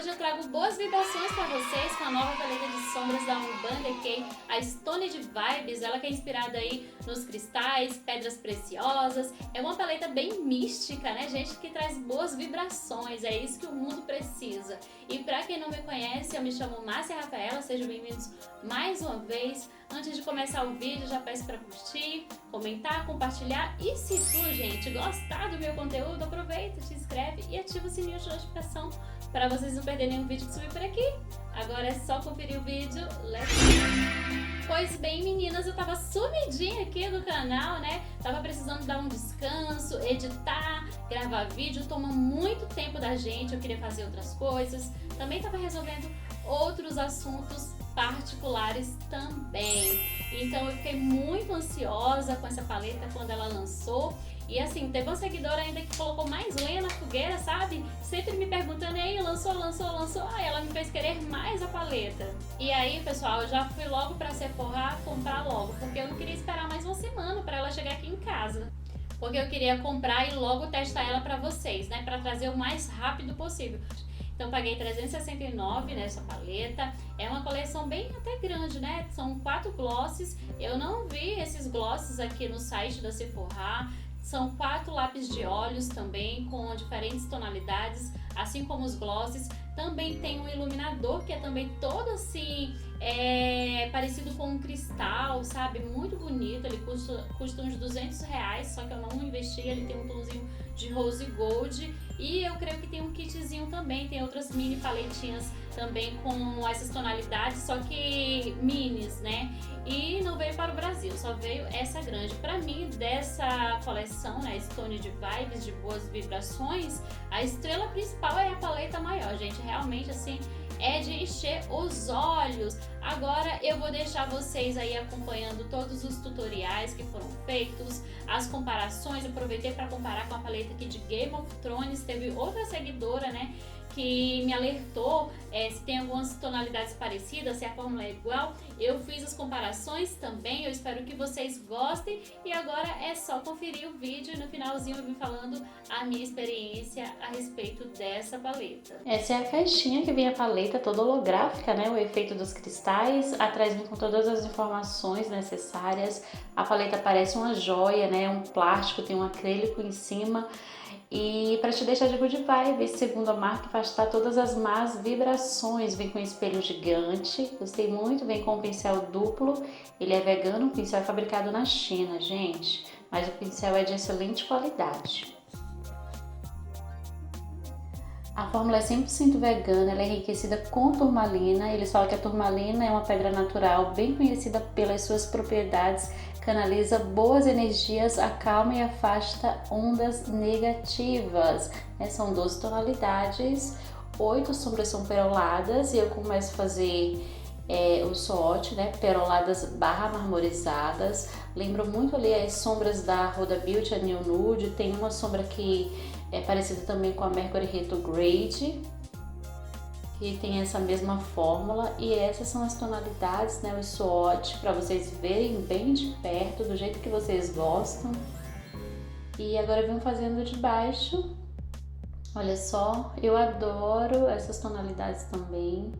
hoje eu trago boas vibrações para vocês com a nova paleta de sombras da Urban Decay, a Stoned Vibes. Ela que é inspirada aí nos cristais, pedras preciosas. É uma paleta bem mística, né, gente, que traz boas vibrações. É isso que o mundo precisa. E para quem não me conhece, eu me chamo Márcia Rafaela. Sejam bem-vindos mais uma vez. Antes de começar o vídeo, já peço para curtir, comentar, compartilhar. E se tu, gente, gostar do meu conteúdo, aproveita, te inscreve e ativa o sininho de notificação para vocês não perderem nenhum vídeo que subir por aqui. Agora é só conferir o vídeo. Let's go! Pois bem, meninas, eu tava sumidinha aqui do canal, né? Tava precisando dar um descanso, editar, gravar vídeo. Toma muito tempo da gente, eu queria fazer outras coisas. Também tava resolvendo outros assuntos particulares também. Então eu fiquei muito ansiosa com essa paleta quando ela lançou. E assim, teve uma seguidora ainda que colocou mais lenha na fogueira, sabe? Sempre me perguntando, e aí, lançou? Aí ela me fez querer mais a paleta. E aí, pessoal, eu já fui logo pra Sephora comprar logo, porque eu não queria esperar mais uma semana pra ela chegar aqui em casa. Porque eu queria comprar e logo testar ela pra vocês, né? Pra trazer o mais rápido possível. Então paguei R$369 nessa paleta. É uma coleção bem até grande, né? São 4 glosses. Eu não vi esses glosses aqui no site da Sephora. São 4 lápis de olhos também, com diferentes tonalidades, assim como os glosses. Também tem um iluminador que é também todo assim, parecido com um cristal, sabe? Muito bonito, ele custa uns R$200, só que eu não investi. Ele tem um tomzinho de rose gold e eu creio que tem um kitzinho também, tem outras mini paletinhas também com essas tonalidades, só que minis, né? E não veio para o Brasil, só veio essa grande. Para mim, dessa coleção, né, Stoned Vibes, de boas vibrações, a estrela principal é a paleta maior, gente. Realmente, assim, é de encher os olhos. Agora eu vou deixar vocês aí acompanhando todos os tutoriais que foram feitos, as comparações. Eu aproveitei para comparar com a paleta aqui de Game of Thrones. Teve outra seguidora, né, que me alertou se tem algumas tonalidades parecidas, se a fórmula é igual. Eu fiz as comparações também, eu espero que vocês gostem. E agora é só conferir o vídeo e no finalzinho eu vim falando a minha experiência a respeito dessa paleta. Essa é a caixinha que vem a paleta toda holográfica, né? O efeito dos cristais. Atrás vem com todas as informações necessárias. A paleta parece uma joia, né? Um plástico, tem um acrílico em cima. E para te deixar de good vibe, segundo a marca, afastar todas as más vibrações. Vem com um espelho gigante, gostei muito, vem com um pincel duplo. Ele é vegano, o pincel é fabricado na China, gente, mas o pincel é de excelente qualidade. A fórmula é 100% vegana, ela é enriquecida com turmalina. Eles falam que a turmalina é uma pedra natural bem conhecida pelas suas propriedades, canaliza boas energias, acalma e afasta ondas negativas. São 12 tonalidades, 8 sombras são peroladas e eu começo a fazer o swatch, né? Peroladas barra marmorizadas. Lembro muito ali as sombras da Huda Beauty, a New Nude. Tem uma sombra que é parecida também com a Mercury Retrograde, que tem essa mesma fórmula. E essas são as tonalidades, né? O swatch, para vocês verem bem de perto, do jeito que vocês gostam. E agora eu venho fazendo de baixo. Olha só, eu adoro essas tonalidades também.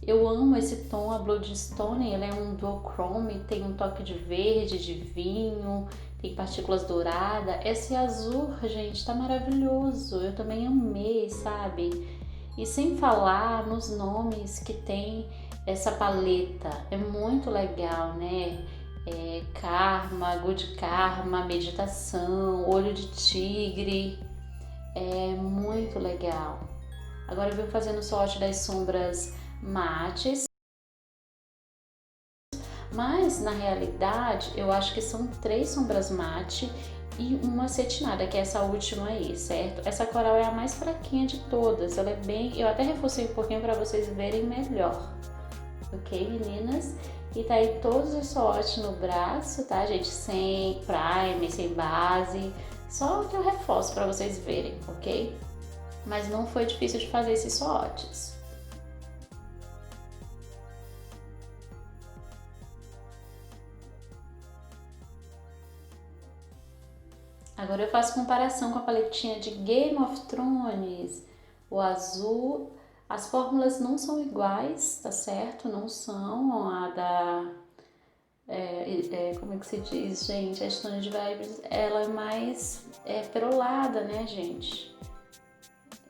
Eu amo esse tom, a Bloodstone, ela é um duochrome, tem um toque de verde, de vinho, tem partículas douradas. Esse azul, gente, tá maravilhoso. Eu também amei, sabe? E sem falar nos nomes que tem essa paleta, é muito legal, né? Karma, Good Karma, Meditação, Olho de Tigre, é muito legal. Agora eu venho fazendo o swatch das sombras mates, mas na realidade eu acho que são 3 sombras mate e uma acetinada, que é essa última aí, certo? Essa coral é a mais fraquinha de todas, ela é bem... Eu até reforcei um pouquinho para vocês verem melhor, ok, meninas? E tá aí todos os swatch no braço, tá, gente? Sem primer, sem base, só que eu reforço para vocês verem, ok? Mas não foi difícil de fazer esses swatches. Agora eu faço comparação com a paletinha de Game of Thrones, o azul, As fórmulas não são iguais, tá certo? Não são. A da... como é que se diz, gente? A Stoned Vibes, ela é mais perolada, né, gente?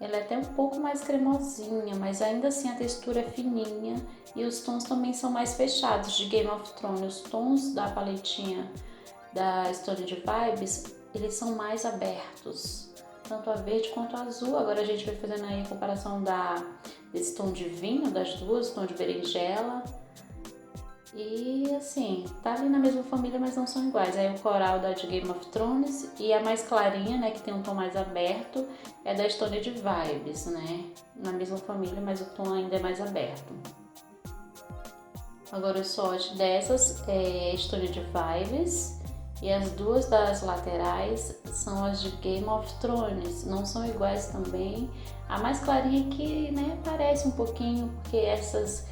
Ela é até um pouco mais cremosinha, mas ainda assim a textura é fininha e os tons também são mais fechados de Game of Thrones. Os tons da paletinha da Stoned Vibes, eles são mais abertos, tanto a verde quanto a azul. Agora a gente vai fazendo aí a comparação desse tom de vinho, das duas, tom de berinjela. E assim, tá ali na mesma família, mas não são iguais. Aí o coral da de Game of Thrones e a mais clarinha, né, que tem um tom mais aberto, é da Stoned Vibes, né? Na mesma família, mas o tom ainda é mais aberto. Agora o swatch dessas é Stoned Vibes e as duas das laterais são as de Game of Thrones. Não são iguais também. A mais clarinha que, né, parece um pouquinho, porque essas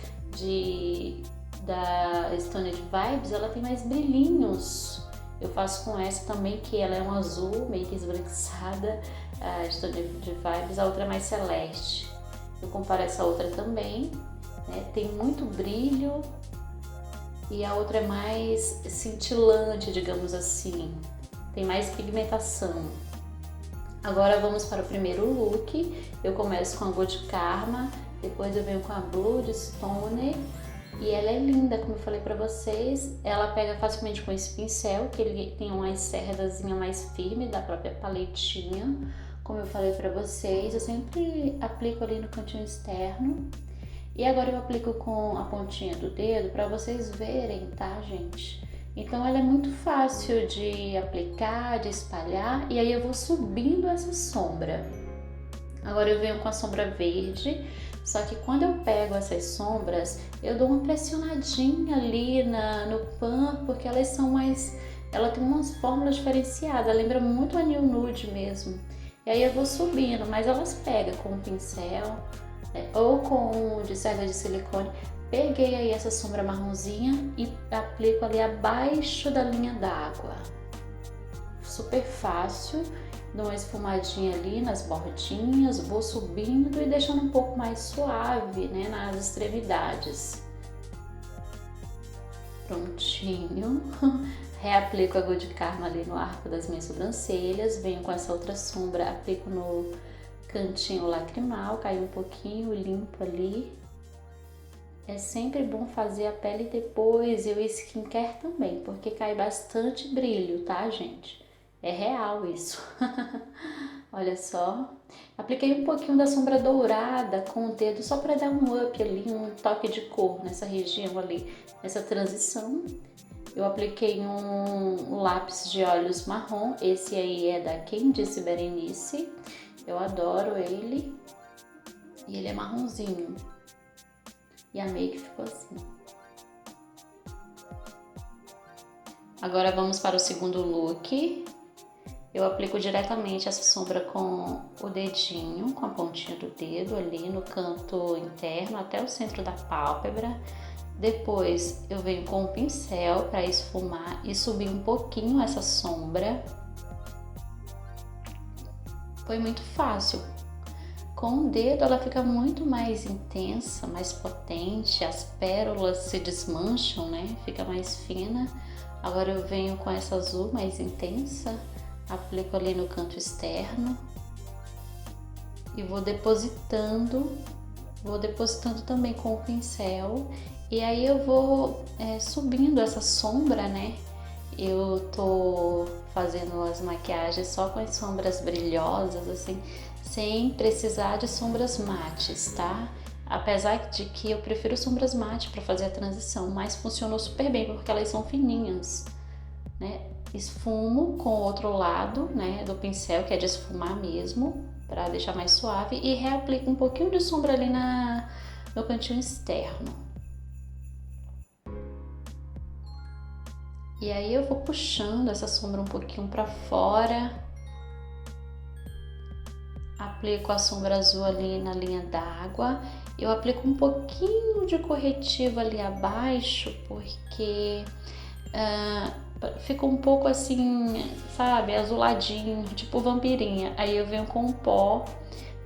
da Stoned Vibes, ela tem mais brilhinhos. Eu faço com essa também, que ela é um azul, meio que esbranquiçada, a Stoned Vibes, a outra é mais celeste. Eu comparo essa outra também, né? Tem muito brilho e a outra é mais cintilante, digamos assim. Tem mais pigmentação. Agora vamos para o primeiro look. Eu começo com a Gold Karma, depois eu venho com a Bloodstone. E ela é linda, como eu falei pra vocês. Ela pega facilmente com esse pincel, que ele tem uma encerdazinha mais firme da própria paletinha. Como eu falei pra vocês, eu sempre aplico ali no cantinho externo. E agora eu aplico com a pontinha do dedo pra vocês verem, tá, gente? Então ela é muito fácil de aplicar, de espalhar. E aí eu vou subindo essa sombra. Agora eu venho com a sombra verde. Só que quando eu pego essas sombras, eu dou uma pressionadinha ali no pan, porque elas são mais... Ela tem umas fórmulas diferenciadas, lembra muito a New Nude mesmo. E aí eu vou subindo, mas elas pegam com o pincel, né, ou com de cerda de silicone. Peguei aí essa sombra marronzinha e aplico ali abaixo da linha d'água. Super fácil. Dou uma esfumadinha ali nas bordinhas, vou subindo e deixando um pouco mais suave, né, nas extremidades. Prontinho. Reaplico a Gold Karma ali no arco das minhas sobrancelhas, venho com essa outra sombra, aplico no cantinho lacrimal, cai um pouquinho, limpo ali. É sempre bom fazer a pele depois e o skincare também, porque cai bastante brilho, tá, gente? É real isso. Olha só. Apliquei um pouquinho da sombra dourada com o dedo só para dar um up ali, um toque de cor nessa região ali, nessa transição. Eu apliquei um lápis de olhos marrom. Esse aí é da Quem Disse Berenice. Eu adoro ele. E ele é marronzinho. E a make ficou assim. Agora vamos para o segundo look. Eu aplico diretamente essa sombra com o dedinho, com a pontinha do dedo ali no canto interno até o centro da pálpebra. Depois eu venho com o pincel para esfumar e subir um pouquinho essa sombra. Foi muito fácil. Com o dedo ela fica muito mais intensa, mais potente, as pérolas se desmancham, né? Fica mais fina. Agora eu venho com essa azul mais intensa. Aplico ali no canto externo e vou depositando também com o pincel. E aí eu vou subindo essa sombra, né? Eu tô fazendo as maquiagens só com as sombras brilhosas, assim, sem precisar de sombras mates, tá? Apesar de que eu prefiro sombras mate para fazer a transição, mas funcionou super bem porque elas são fininhas, né? Esfumo com o outro lado, né, do pincel, que é de esfumar mesmo, para deixar mais suave, e reaplico um pouquinho de sombra ali no cantinho externo. E aí eu vou puxando essa sombra um pouquinho para fora. Aplico a sombra azul ali na linha d'água. Eu aplico um pouquinho de corretivo ali abaixo, porque fica um pouco assim, sabe, azuladinho, tipo vampirinha. Aí eu venho com o pó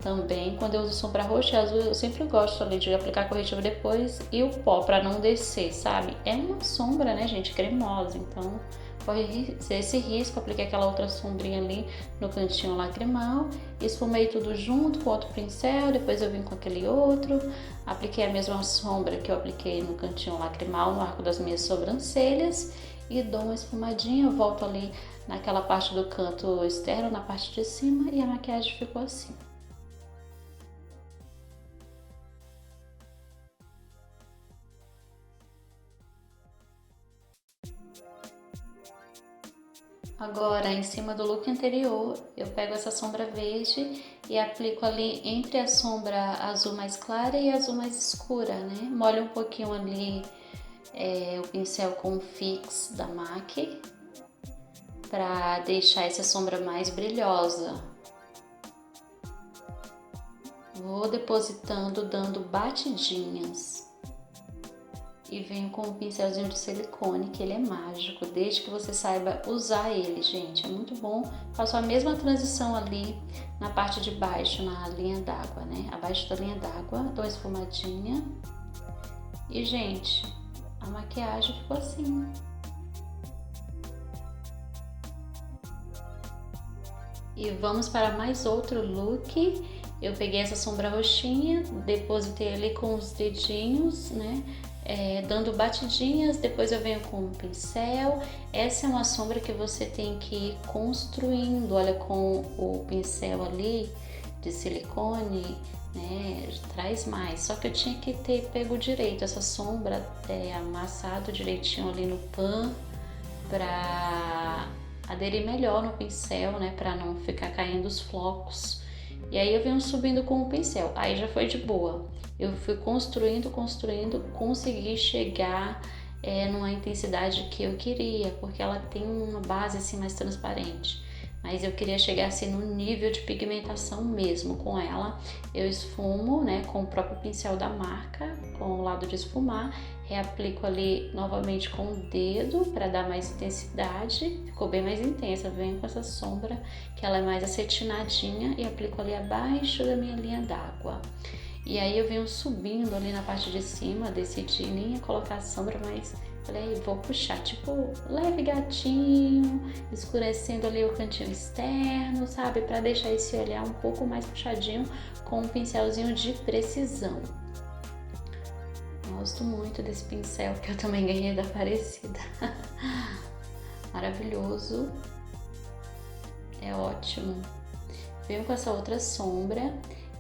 Também, quando eu uso sombra roxa e azul, eu sempre gosto ali de aplicar corretivo depois e o pó pra não descer, sabe? É uma sombra, né, gente, cremosa, então corre esse risco. Apliquei aquela outra sombrinha ali no cantinho lacrimal, esfumei tudo junto com outro pincel, depois eu vim com aquele outro, apliquei a mesma sombra que eu apliquei no cantinho lacrimal, no arco das minhas sobrancelhas e dou uma esfumadinha, volto ali naquela parte do canto externo, na parte de cima, e a maquiagem ficou assim. Agora, em cima do look anterior, eu pego essa sombra verde e aplico ali entre a sombra azul mais clara e azul mais escura, né? Molho um pouquinho ali o pincel com o Fix da MAC para deixar essa sombra mais brilhosa. Vou depositando, dando batidinhas. E venho com um pincelzinho de silicone, que ele é mágico, desde que você saiba usar ele, gente. É muito bom. Faço a mesma transição ali na parte de baixo, na linha d'água, né? Abaixo da linha d'água, dou uma esfumadinha. E, gente, a maquiagem ficou assim. E vamos para mais outro look. Eu peguei essa sombra roxinha, depositei ali com os dedinhos, né? Dando batidinhas, depois eu venho com um pincel. Essa é uma sombra que você tem que ir construindo, olha, com o pincel ali de silicone, né, traz mais. Só que eu tinha que ter pego direito essa sombra, amassado direitinho ali no pan, pra aderir melhor no pincel, né, pra não ficar caindo os flocos. E aí eu venho subindo com o pincel, aí já foi de boa. Eu fui construindo, consegui chegar numa intensidade que eu queria, porque ela tem uma base assim mais transparente. Mas eu queria chegar assim no nível de pigmentação mesmo com ela. Eu esfumo, né, com o próprio pincel da marca, com o lado de esfumar. Reaplico ali novamente com o dedo para dar mais intensidade. Ficou bem mais intensa. Venho com essa sombra que ela é mais acetinadinha e aplico ali abaixo da minha linha d'água. E aí eu venho subindo ali na parte de cima, decidi nem colocar a sombra, mas falei, vou puxar, tipo, leve gatinho, escurecendo ali o cantinho externo, sabe? Para deixar esse olhar um pouco mais puxadinho com um pincelzinho de precisão. Gosto muito desse pincel, que eu também ganhei da Aparecida. Maravilhoso. É ótimo. Venho com essa outra sombra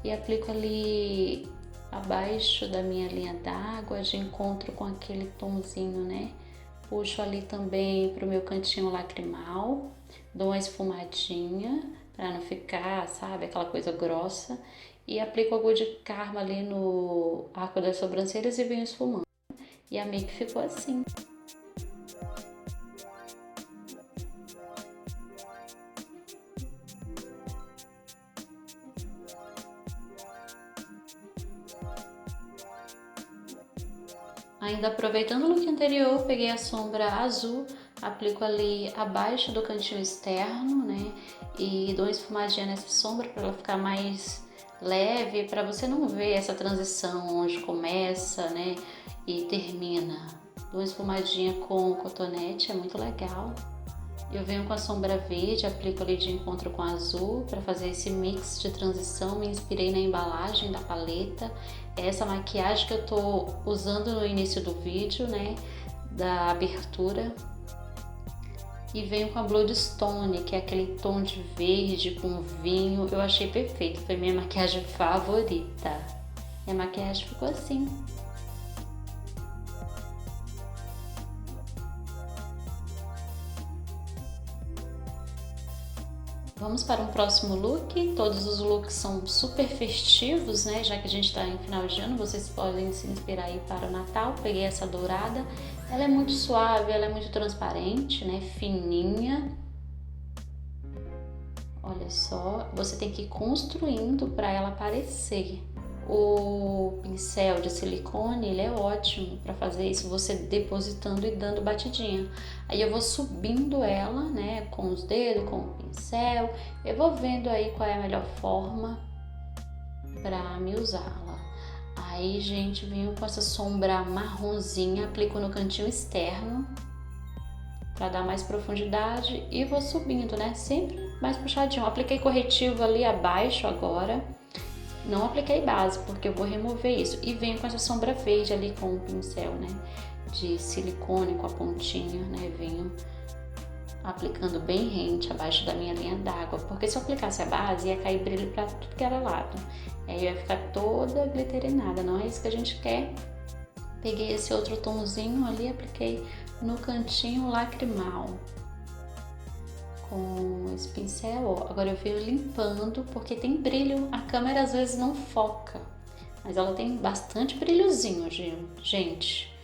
e aplico ali abaixo da minha linha d'água, de encontro com aquele tomzinho, né? Puxo ali também pro meu cantinho lacrimal, dou uma esfumadinha para não ficar, sabe, aquela coisa grossa, e aplico a de Karma ali no arco das sobrancelhas e venho esfumando. E a make ficou assim. Ainda aproveitando o look anterior, peguei a sombra azul, aplico ali abaixo do cantinho externo, né? E dou uma esfumadinha nessa sombra para ela ficar mais leve, para você não ver essa transição onde começa, né? E termina. Dou uma esfumadinha com o cotonete, é muito legal. Eu venho com a sombra verde, aplico ali de encontro com azul para fazer esse mix de transição. Me inspirei na embalagem da paleta. É essa maquiagem que eu tô usando no início do vídeo, né, da abertura. E venho com a Bloodstone, que é aquele tom de verde com vinho. Eu achei perfeito, foi minha maquiagem favorita. E a maquiagem ficou assim. Vamos para um próximo look. Todos os looks são super festivos, né? Já que a gente está em final de ano, vocês podem se inspirar aí para o Natal. Peguei essa dourada. Ela é muito suave, ela é muito transparente, né? Fininha. Olha só, você tem que ir construindo para ela aparecer. O pincel de silicone, ele é ótimo para fazer isso, você depositando e dando batidinha. Aí eu vou subindo ela, né, com os dedos, com o pincel, eu vou vendo aí qual é a melhor forma. pra me usá-la. Aí, gente, venho com essa sombra marronzinha, aplico no cantinho externo para dar mais profundidade e vou subindo, né? Sempre mais puxadinho. Apliquei corretivo ali abaixo agora. Não apliquei base, porque eu vou remover isso. E venho com essa sombra verde ali com o pincel, né? De silicone com a pontinha, né? Venho aplicando bem rente abaixo da minha linha d'água. Porque se eu aplicasse a base, ia cair brilho pra tudo que era lado. Aí ia ficar toda glitterinada. Não é isso que a gente quer. Peguei esse outro tomzinho ali, apliquei no cantinho lacrimal. Com esse pincel, ó. Agora eu venho limpando, porque tem brilho, a câmera às vezes não foca, mas ela tem bastante brilhozinho, gente.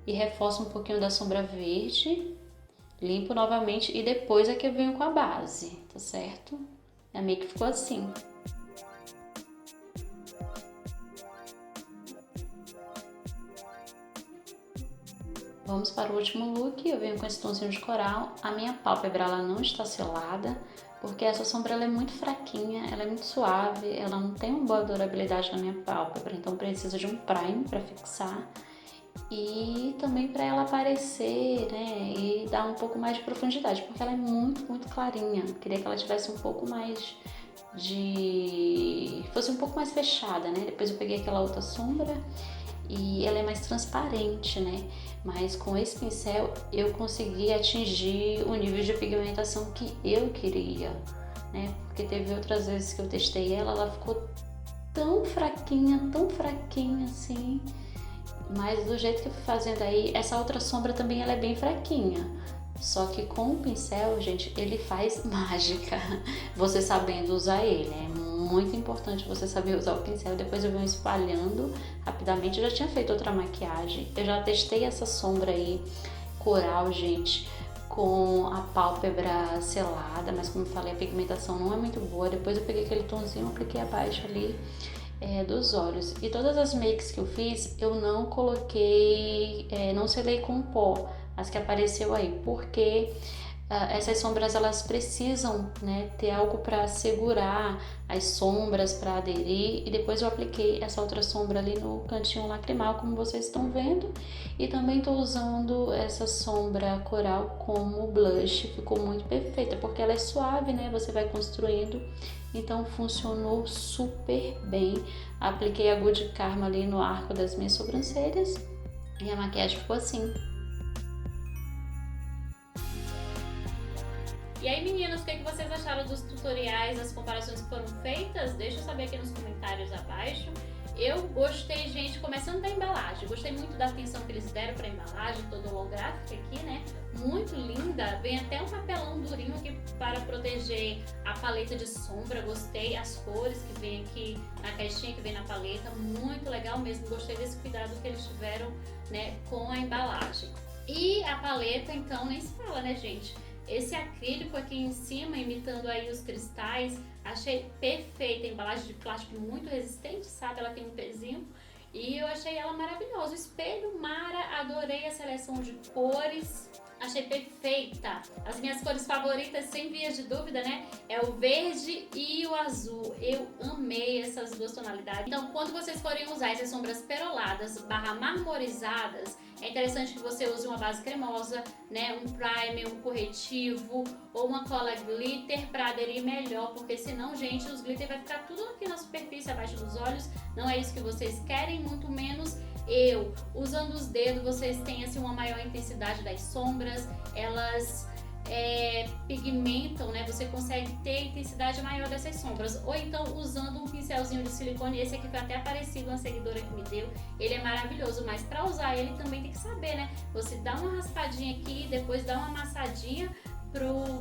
E reforço um pouquinho da sombra verde, limpo novamente e depois é que eu venho com a base, tá certo? A make ficou assim. Vamos para o último look, eu venho com esse tomzinho de coral. A minha pálpebra ela não está selada, porque essa sombra ela é muito fraquinha, ela é muito suave, ela não tem uma boa durabilidade na minha pálpebra, então preciso de um prime para fixar e também para ela aparecer, né, e dar um pouco mais de profundidade, porque ela é muito, muito clarinha. Eu queria que ela tivesse um pouco mais fosse um pouco mais fechada, né? Depois eu peguei aquela outra sombra e ela é mais transparente, né? Mas com esse pincel eu consegui atingir o nível de pigmentação que eu queria, né? Porque teve outras vezes que eu testei ela ficou tão fraquinha assim. Mas do jeito que eu fui fazendo aí, essa outra sombra também ela é bem fraquinha. Só que com o pincel, gente, ele faz mágica. Você sabendo usar ele, é muito importante você saber usar o pincel. Depois eu venho espalhando rapidamente. Eu já tinha feito outra maquiagem. Eu já testei essa sombra aí, coral, gente, com a pálpebra selada. Mas como eu falei, a pigmentação não é muito boa. Depois eu peguei aquele tomzinho, apliquei abaixo ali dos olhos. E todas as makes que eu fiz, eu não coloquei, não selei com pó, as que apareceu aí, porque essas sombras elas precisam, né, ter algo para segurar as sombras, para aderir. E depois eu apliquei essa outra sombra ali no cantinho lacrimal, como vocês estão vendo, e também estou usando essa sombra coral como blush. Ficou muito perfeita, porque ela é suave, né, você vai construindo, então funcionou super bem. Apliquei a Good Karma ali no arco das minhas sobrancelhas e a maquiagem ficou assim. E aí, meninas, o que vocês acharam dos tutoriais, das comparações que foram feitas? Deixa eu saber aqui nos comentários abaixo. Eu gostei, gente, começando da embalagem. Gostei muito da atenção que eles deram para a embalagem, toda holográfica aqui, né? Muito linda. Vem até um papelão durinho aqui para proteger a paleta de sombra. Gostei. As cores que vem aqui na caixinha, que vem na paleta. Muito legal mesmo. Gostei desse cuidado que eles tiveram, né, com a embalagem. E a paleta, então, nem se fala, né, gente? Esse acrílico aqui em cima, imitando aí os cristais, achei perfeita. A embalagem de plástico muito resistente, sabe? Ela tem um pezinho e eu achei ela maravilhosa. O espelho Mara, adorei a seleção de cores, achei perfeita. As minhas cores favoritas, sem vias de dúvida, né? É o verde e o azul. Eu amei essas duas tonalidades. Então, quando vocês forem usar essas sombras peroladas / marmorizadas, é interessante que você use uma base cremosa, né, um primer, um corretivo ou uma cola glitter para aderir melhor, porque senão, gente, os glitter vai ficar tudo aqui na superfície, abaixo dos olhos. Não é isso que vocês querem, muito menos eu. Usando os dedos, vocês têm assim uma maior intensidade das sombras, elas pigmentam, né? Você consegue ter a intensidade maior dessas sombras. Ou então usando um pincelzinho de silicone, esse aqui foi até aparecido, uma seguidora que me deu. Ele é maravilhoso, mas para usar ele também tem que saber, né? Você dá uma raspadinha aqui, depois dá uma amassadinha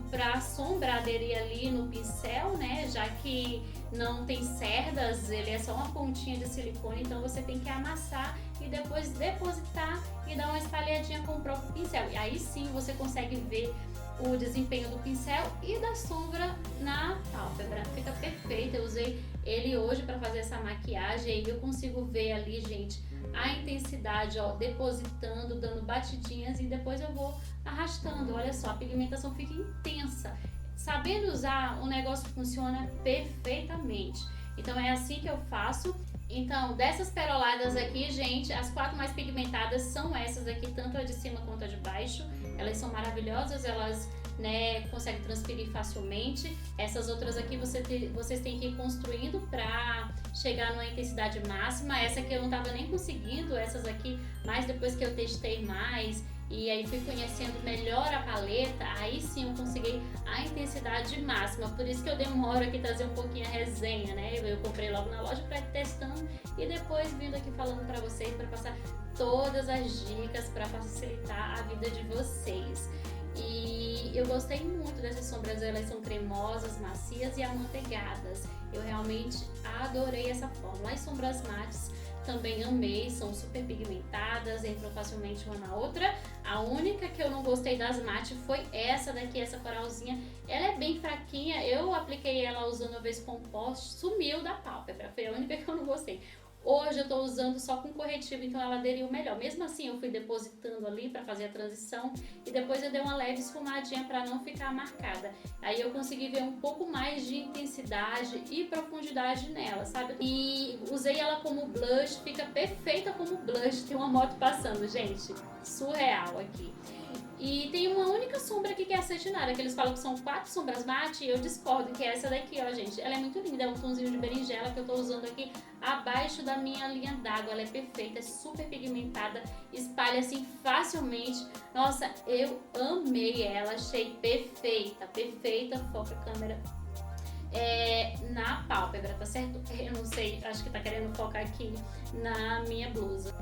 para a sombra aderir ali no pincel, né? Já que não tem cerdas, ele é só uma pontinha de silicone, então você tem que amassar e depois depositar e dar uma espalhadinha com o próprio pincel. E aí sim você consegue ver o desempenho do pincel e da sombra na pálpebra. Fica perfeito. Eu usei ele hoje para fazer essa maquiagem e eu consigo ver ali, gente, a intensidade, ó, depositando, dando batidinhas e depois eu vou arrastando. Olha só, a pigmentação fica intensa. Sabendo usar, o negócio funciona perfeitamente. Então é assim que eu faço. Então, dessas peroladas aqui, gente, as 4 mais pigmentadas são essas aqui, tanto a de cima quanto a de baixo. Elas são maravilhosas, elas, né, conseguem transferir facilmente. Essas outras aqui vocês têm que ir construindo pra chegar numa intensidade máxima. Essa aqui eu não tava nem conseguindo, essas aqui, mas depois que eu testei mais e aí fui conhecendo melhor a paleta, aí sim eu consegui a intensidade máxima. Por isso que eu demoro aqui trazer um pouquinho a resenha, né? Eu comprei logo na loja para ir testando e depois vindo aqui falando para vocês, para passar todas as dicas para facilitar a vida de vocês. E eu gostei muito dessas sombras, elas são cremosas, macias e amanteigadas. Eu realmente adorei essa fórmula. As sombras mates também amei, são super pigmentadas, entram facilmente uma na outra. A única que eu não gostei das mate foi essa daqui, essa coralzinha. Ela é bem fraquinha, eu apliquei ela usando a vez composto, sumiu da pálpebra, foi a única que eu não gostei. Hoje eu tô usando só com corretivo, então ela aderiu melhor. Mesmo assim, eu fui depositando ali para fazer a transição e depois eu dei uma leve esfumadinha para não ficar marcada. Aí eu consegui ver um pouco mais de intensidade e profundidade nela, sabe? E usei ela como blush, fica perfeita como blush. Tem uma moto passando, gente, surreal aqui. E tem uma única sombra aqui que é a cetinara, que eles falam que são 4 sombras mate, e eu discordo, que é essa daqui, ó, gente. Ela é muito linda, é um tonzinho de berinjela que eu tô usando aqui abaixo da minha linha d'água. Ela é perfeita, é super pigmentada, espalha assim facilmente. Nossa, eu amei ela, achei perfeita, perfeita. Foca a câmera na pálpebra, tá certo? Eu não sei, acho que tá querendo focar aqui na minha blusa.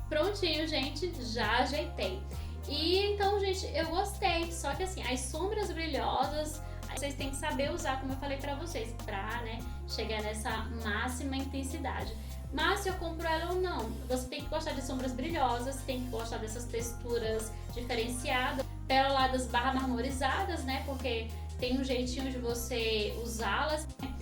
Prontinho, gente, já ajeitei. E então, gente, eu gostei, só que assim, as sombras brilhosas, vocês têm que saber usar, como eu falei pra vocês, pra, né, chegar nessa máxima intensidade. Mas se eu compro ela ou não, você tem que gostar de sombras brilhosas, tem que gostar dessas texturas diferenciadas, peroladas barra marmorizadas, né, porque tem um jeitinho de você usá-las, né?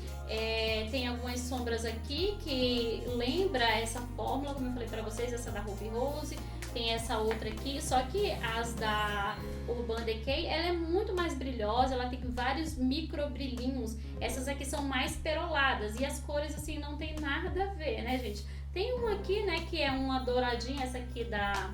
Tem algumas sombras aqui que lembra essa fórmula, como eu falei pra vocês, essa da Ruby Rose. Tem essa outra aqui, só que as da Urban Decay, ela é muito mais brilhosa, ela tem vários micro brilhinhos. Essas aqui são mais peroladas e as cores assim não tem nada a ver, né, gente? Tem uma aqui, né, que é uma douradinha, essa aqui da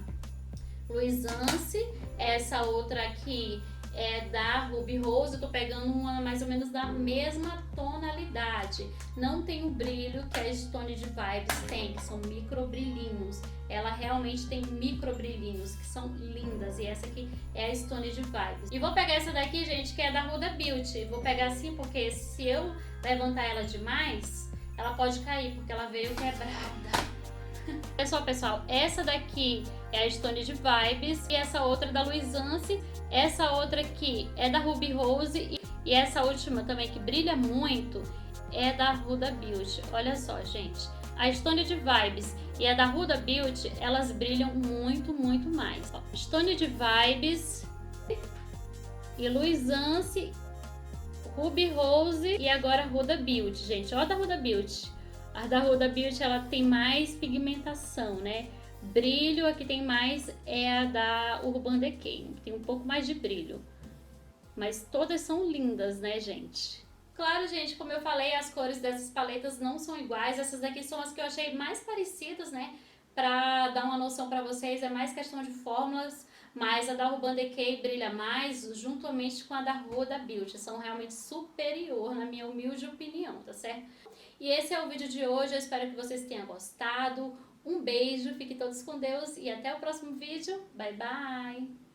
Luisance, essa outra aqui é da Ruby Rose. Eu tô pegando uma mais ou menos da mesma tonalidade. Não tem o brilho que a Stone de Vibes tem, que são micro brilhinhos. Ela realmente tem micro brilhinhos, que são lindas. E essa aqui é a Stone de Vibes. E vou pegar essa daqui, gente, que é da Huda Beauty. Vou pegar assim porque se eu levantar ela demais, ela pode cair, porque ela veio quebrada. Pessoal, essa daqui é a Stone de Vibes e essa outra da Luisance. Essa outra aqui é da Ruby Rose e essa última também que brilha muito é da Huda Beauty. Olha só, gente, a Stone de Vibes e a da Huda Beauty, elas brilham muito, muito mais. Ó, Stone de Vibes e Luisance, Ruby Rose e agora Huda Beauty, gente. Olha a da Huda Beauty. A da Huda Beauty, ela tem mais pigmentação, né? Brilho, aqui tem mais, é a da Urban Decay. Tem um pouco mais de brilho. Mas todas são lindas, né, gente? Claro, gente, como eu falei, as cores dessas paletas não são iguais. Essas daqui são as que eu achei mais parecidas, né? Pra dar uma noção pra vocês, é mais questão de fórmulas. Mas a da Urban Decay brilha mais juntamente com a da Huda Beauty. São realmente superior, na minha humilde opinião, tá certo? E esse é o vídeo de hoje, eu espero que vocês tenham gostado. Um beijo, fiquem todos com Deus e até o próximo vídeo. Bye, bye!